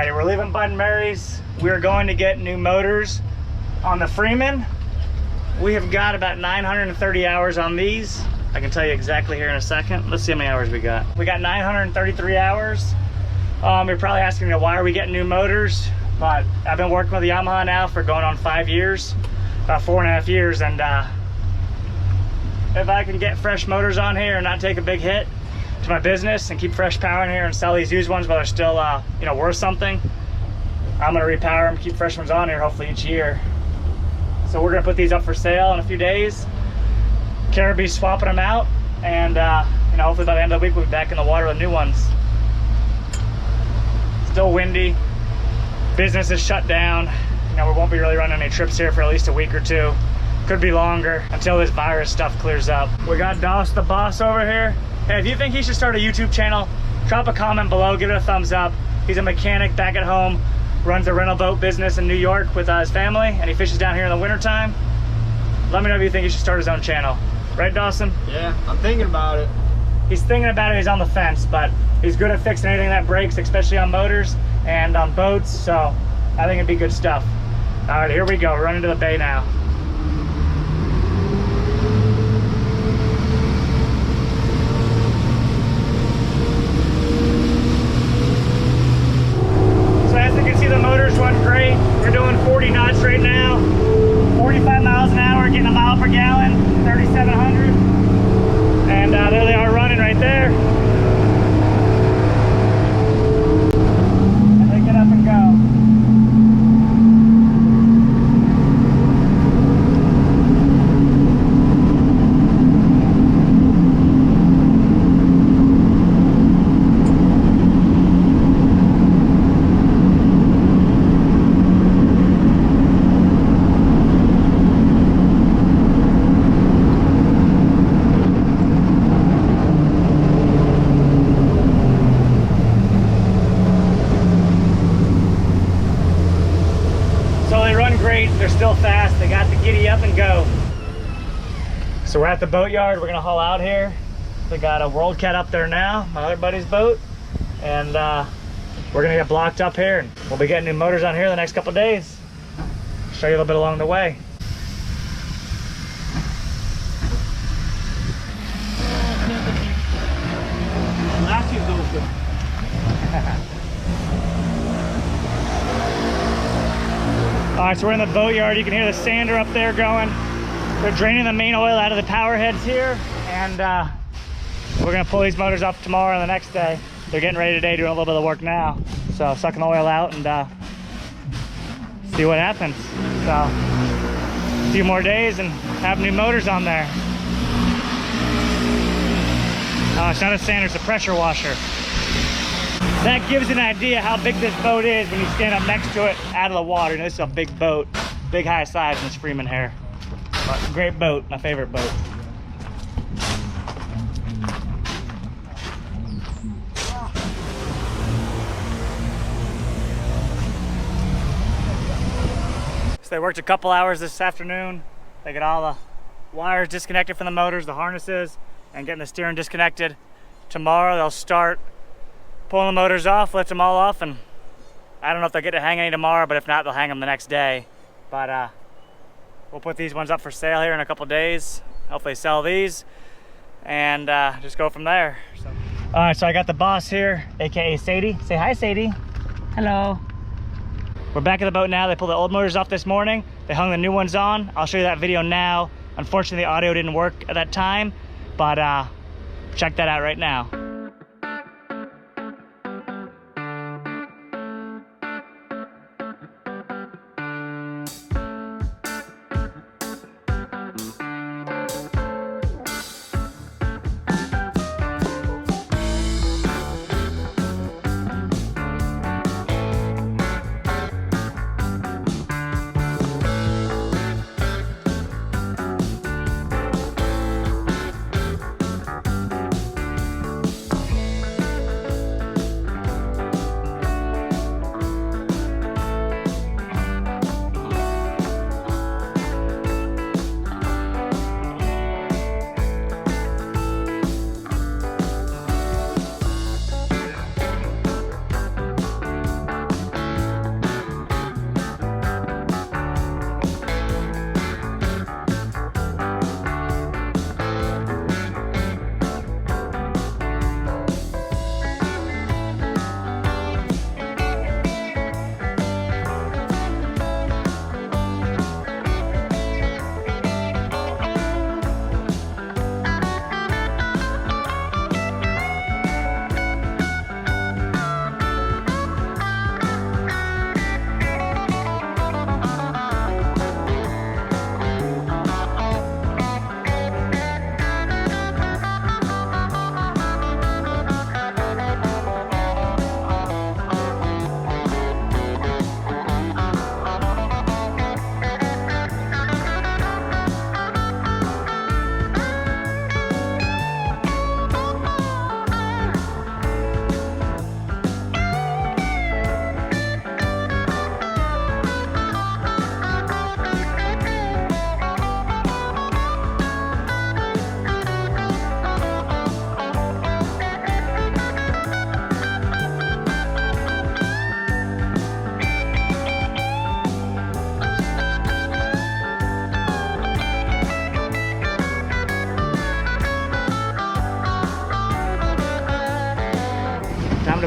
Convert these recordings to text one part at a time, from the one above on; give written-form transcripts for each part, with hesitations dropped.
Alrighty, we're leaving Bud and Mary's. We're going to get new motors on the Freeman. We have got about 930 hours on these. I can tell you exactly here in a second. Let's see how many hours we got. We got 933 hours. You're probably asking me, why are we getting new motors? But I've been working with Yamaha now for going on 5 years, about 4.5 years, and if I can get fresh motors on here and not take a big hit to my business and keep fresh power in here and sell these used ones while they're still you know, worth something, I'm gonna repower them, keep fresh ones on here hopefully each year. So we're gonna put these up for sale in a few days. Caribbe's swapping them out, and you know, hopefully by the end of the week we'll be back in the water with new ones. Still windy, business is shut down. You know, we won't be really running any trips here for at least a week or two. Could be longer until this virus stuff clears up. We got Doss the boss over here. Hey, if you think he should start a YouTube channel, drop a comment below, give it a thumbs up. He's a mechanic back at home, runs a rental boat business in New York with his family, and he fishes down here in the wintertime. Let me know if you think he should start his own channel. Right, Dawson? Yeah, I'm thinking about it. He's thinking about it, he's on the fence, but he's good at fixing anything that breaks, especially on motors and on boats, so I think it'd be good stuff. All right, here we go. We're running to the bay now. So as you can see, the motors run great. We're doing 40 knots right now, 45 miles an hour, getting a mile per gallon, 3,700. And there they are running right there. And they get up and go. They're still fast. They got the giddy up and go. So we're at the boatyard. We're gonna haul out here. We got a World Cat up there now, my other buddy's boat, and we're gonna get blocked up here, and we'll be getting new motors on here the next couple of days. Show you a little bit along the way. Latch is open. All right, so we're in the boatyard. You can hear the sander up there going. They're draining the main oil out of the power heads here, and we're gonna pull these motors up tomorrow and the next day. They're getting ready today, doing a little bit of work now. So sucking the oil out and see what happens. So a few more days and have new motors on there. It's not a sander, it's a pressure washer. That gives an idea how big this boat is when you stand up next to it out of the water. This is a big boat, big high size in this Freeman here. But great boat, my favorite boat. So they worked a couple hours this afternoon. They got all the wires disconnected from the motors, the harnesses, and getting the steering disconnected. Tomorrow they'll start pulling the motors off, lets them all off, and I don't know if they'll get to hang any tomorrow, but if not, they'll hang them the next day. But we'll put these ones up for sale here in a couple days. Hopefully sell these and just go from there. So. All right, so I got the boss here, AKA Sadie. Say hi, Sadie. Hello. We're back at the boat now. They pulled the old motors off this morning. They hung the new ones on. I'll show you that video now. Unfortunately, the audio didn't work at that time, but check that out right now.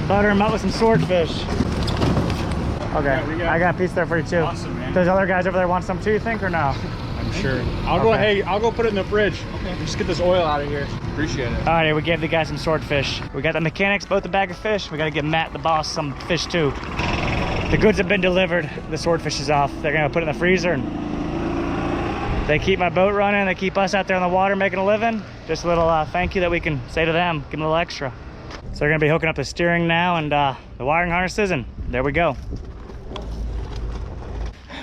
butter them up with some swordfish. Okay, I got a piece there for you too. Awesome, man. Those other guys over there want some too, you think, or no? I'm sure. I'll go put it in the fridge. Okay. Just get this oil out of here. Appreciate it. All right, we gave the guy some swordfish. We got the mechanics both a bag of fish. We got to give Matt, the boss, some fish too. The goods have been delivered. The swordfish is off. They're gonna put it in the freezer, and they keep my boat running. They keep us out there on the water making a living. Just a little thank you that we can say to them. Give them a little extra. So they're gonna be hooking up the steering now and the wiring harnesses, and there we go.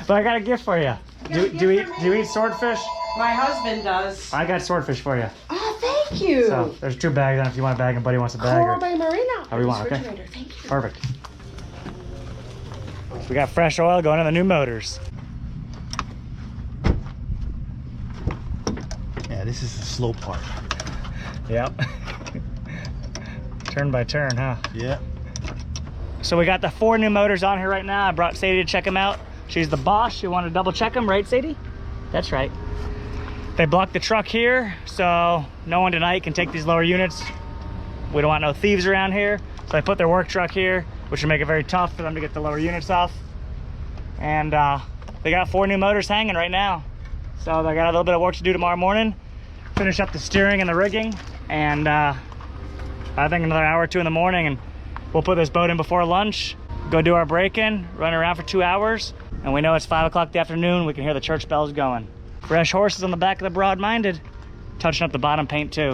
But I got a gift for you. Do you eat swordfish? My husband does. I got swordfish for you. Oh, thank you. So there's 2 bags on if you want a bag and Buddy wants a bag. Coral Bay Marina. However you want, okay? Thank you. Perfect. So we got fresh oil going in the new motors. Yeah, this is the slow part. Yep. Turn by turn, huh? Yeah. So we got the 4 new motors on here right now. I brought Sadie to check them out. She's the boss. She wanted to double check them, right, Sadie? That's right. They blocked the truck here, so no one tonight can take these lower units. We don't want no thieves around here. So they put their work truck here, which would make it very tough for them to get the lower units off. And they got 4 new motors hanging right now. So they got a little bit of work to do tomorrow morning. Finish up the steering and the rigging. And I think another hour or 2 in the morning, and we'll put this boat in before lunch, go do our break-in, run around for 2 hours. And we know it's 5 o'clock the afternoon. We can hear the church bells going. Fresh horses on the back of the Broad-Minded, touching up the bottom paint too.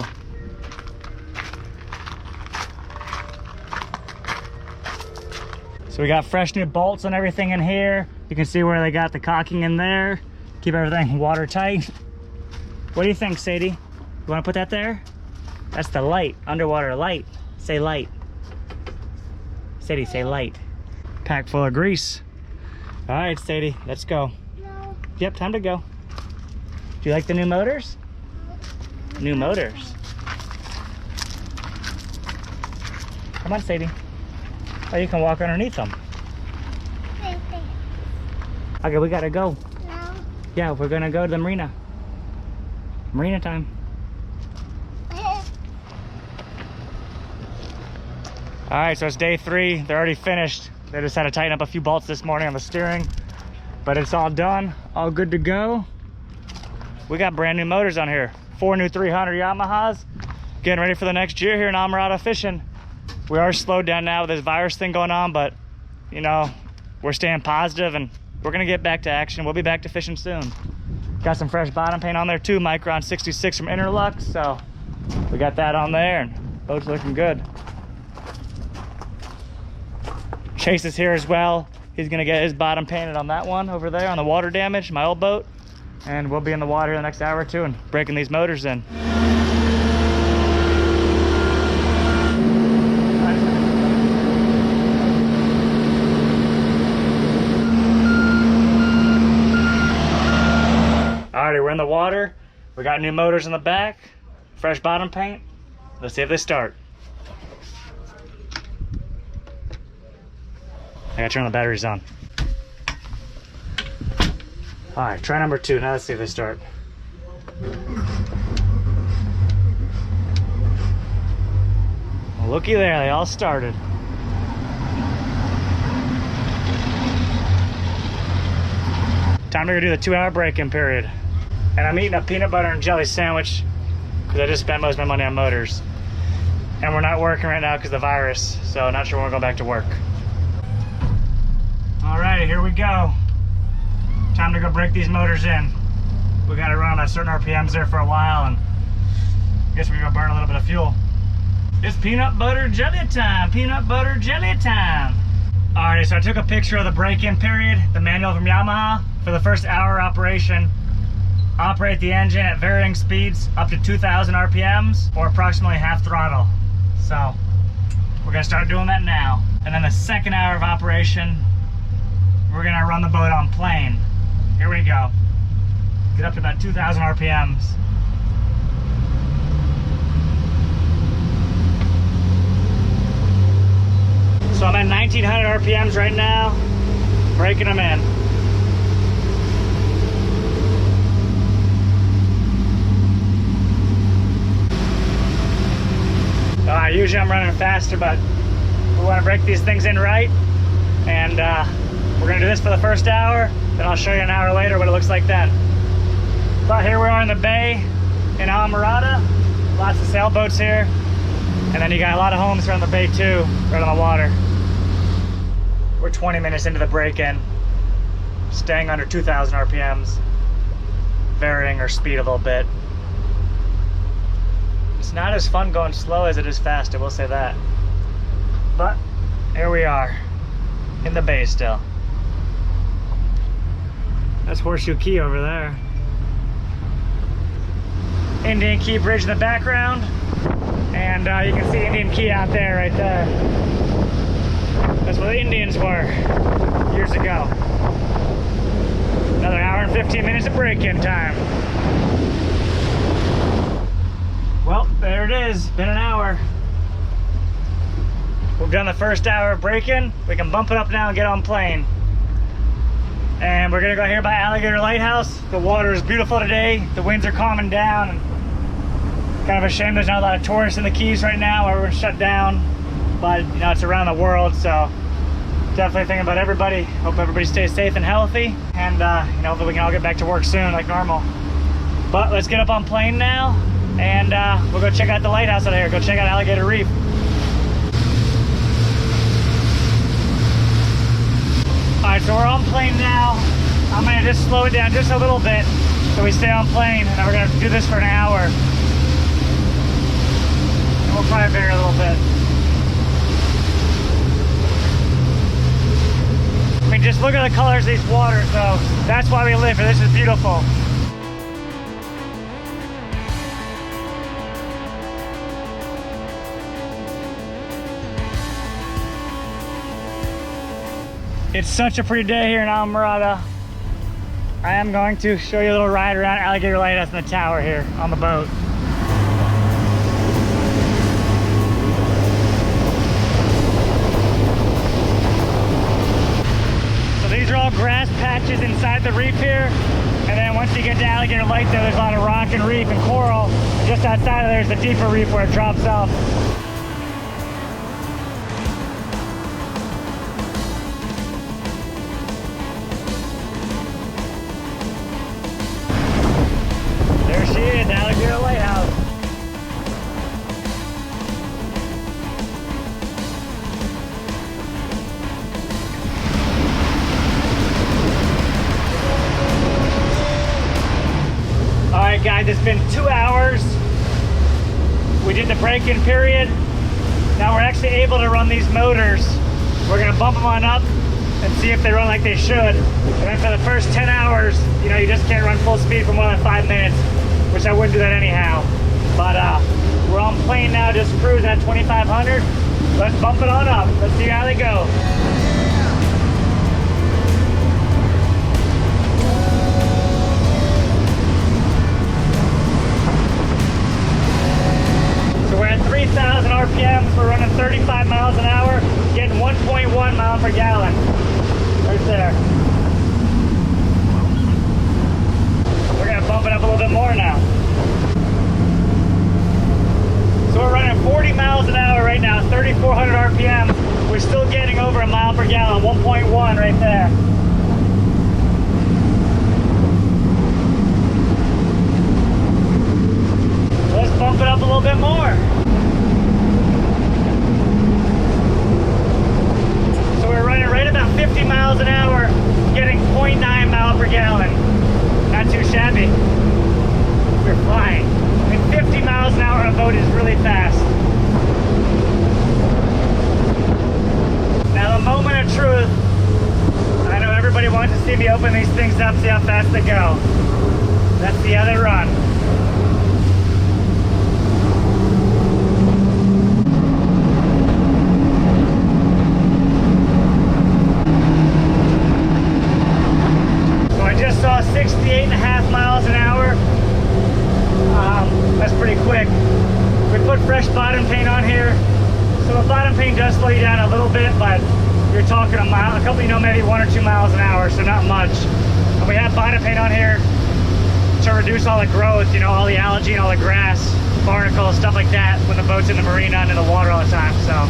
So we got fresh new bolts and everything in here. You can see where they got the caulking in there. Keep everything watertight. What do you think, Sadie? You want to put that there? That's the light, underwater light. Say light. Sadie, say light. Pack full of grease. All right, Sadie, let's go. No. Yep, time to go. Do you like the new motors? New motors. Come on, Sadie. Oh, you can walk underneath them. Okay, we gotta go. No. Yeah, we're gonna go to the marina. Marina time. All right, so it's day 3. They're already finished. They just had to tighten up a few bolts this morning on the steering, but it's all done, all good to go. We got brand new motors on here. 4 new 300 Yamahas. Getting ready for the next year here in Amarada fishing. We are slowed down now with this virus thing going on, but you know, we're staying positive and we're gonna get back to action. We'll be back to fishing soon. Got some fresh bottom paint on there too, Micron 66 from Interlux, so we got that on there and boat's looking good. Chase is here as well. He's gonna get his bottom painted on that one over there on the water damage, my old boat. And we'll be in the water the next hour or 2 and breaking these motors in. Alrighty, we're in the water. We got new motors in the back, fresh bottom paint. Let's see if they start. I gotta turn the batteries on. All right, try number 2. Now let's see if they start. Well, looky there, they all started. Time to go do the 2-hour break-in period. And I'm eating a peanut butter and jelly sandwich because I just spent most of my money on motors. And we're not working right now because of the virus, so not sure when we're going back to work. All right, here we go. Time to go break these motors in. We got to run at certain RPMs there for a while, and I guess we're gonna burn a little bit of fuel. It's peanut butter jelly time, peanut butter jelly time. All right, so I took a picture of the break-in period, the manual from Yamaha. For the first hour operation, operate the engine at varying speeds up to 2,000 RPMs or approximately half throttle. So we're gonna start doing that now. And then the second hour of operation, we're gonna run the boat on plane. Here we go. Get up to about 2,000 RPMs. So I'm at 1,900 RPMs right now, breaking them in. Usually I'm running faster, but We want to break these things in right, and we're gonna do this for the first hour, then I'll show you an hour later what it looks like then. But here we are in the bay in Amarada, lots of sailboats here, and then you got a lot of homes around the bay too, right on the water. We're 20 minutes into the break-in, staying under 2,000 RPMs, varying our speed a little bit. It's not as fun going slow as it is fast, I will say that. But here we are, in the bay still. That's Horseshoe Key over there. Indian Key Bridge in the background, and you can see Indian Key out there, right there. That's where the Indians were years ago. Another hour and 15 minutes of break-in time. Well, there it is, been an hour. We've done the first hour of break-in. We can bump it up now and get on plane. And we're gonna go here by Alligator Lighthouse. The water is beautiful today. The winds are calming down. And kind of a shame there's not a lot of tourists in the Keys right now. Everyone's shut down. But you know, it's around the world, so definitely thinking about everybody. Hope everybody stays safe and healthy. And you know, hopefully we can all get back to work soon like normal. But let's get up on plane now, and we'll go check out the lighthouse out here. Go check out Alligator Reef. Alright, so we're on plane now. I'm gonna just slow it down just a little bit so we stay on plane, and then we're gonna do this for an hour. And we'll probably vary a little bit. I mean, just look at the colors of these waters though. That's why we live here. This is beautiful. It's such a pretty day here in Amarada. I am going to show you a little ride around Alligator Lighthouse in the tower here on the boat. So these are all grass patches inside the reef here. And then once you get to Alligator Light there's a lot of rock and reef and coral. And just outside of there is the deeper reef where it drops off. There she is, Alligator Lighthouse. Alright guys, it's been 2 hours. We did the break-in period. Now we're actually able to run these motors. We're gonna bump them on up and see if they run like they should. And then for the first 10 hours, you know, you just can't run full speed for more than 5 minutes, which I wouldn't do that anyhow. But we're on plane now, just cruising at 2,500. Let's bump it on up. Let's see how they go. So we're at 3,000 RPMs. We're running 35 miles an hour, getting 1.1 mile per gallon. Right there. We're gonna bump it up a little bit more now. So we're running 40 miles an hour right now, 3,400 RPM. We're still getting over a mile per gallon, 1.1 right there. Let's bump it up a little bit more. So we're running right about 50 miles an hour, getting 0.9 mile per gallon. Not too shabby. We're flying. I mean, 50 miles an hour on a boat is really fast. Now the moment of truth. I know everybody wants to see me open these things up, see how fast they go. That's the other run. So I just saw 68.5 miles an hour. That's pretty quick. We put fresh bottom paint on here. So the bottom paint does slow you down a little bit, but you're talking a mile, a couple, you know, maybe 1 or 2 miles an hour, so not much. And we have bottom paint on here to reduce all the growth, you know, all the algae and all the grass, barnacles, stuff like that when the boat's in the marina and in the water all the time. So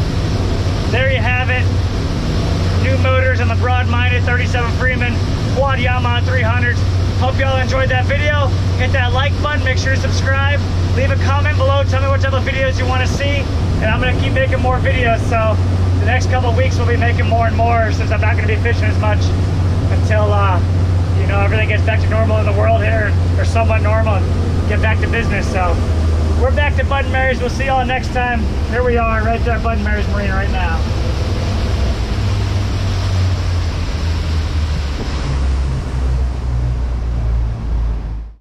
there you have it. New motors on the broad-minded 37 Freeman quad Yamaha 300s. Hope y'all enjoyed that video. Hit that like button, make sure to subscribe. Leave a comment below, tell me what type of videos you want to see, and I'm gonna keep making more videos. So the next couple of weeks we'll be making more and more, since I'm not gonna be fishing as much until you know, everything gets back to normal in the world here, or somewhat normal, and get back to business. So we're back to Bud and Mary's. We'll see y'all next time. Here we are, right there at Bud and Mary's Marina right now.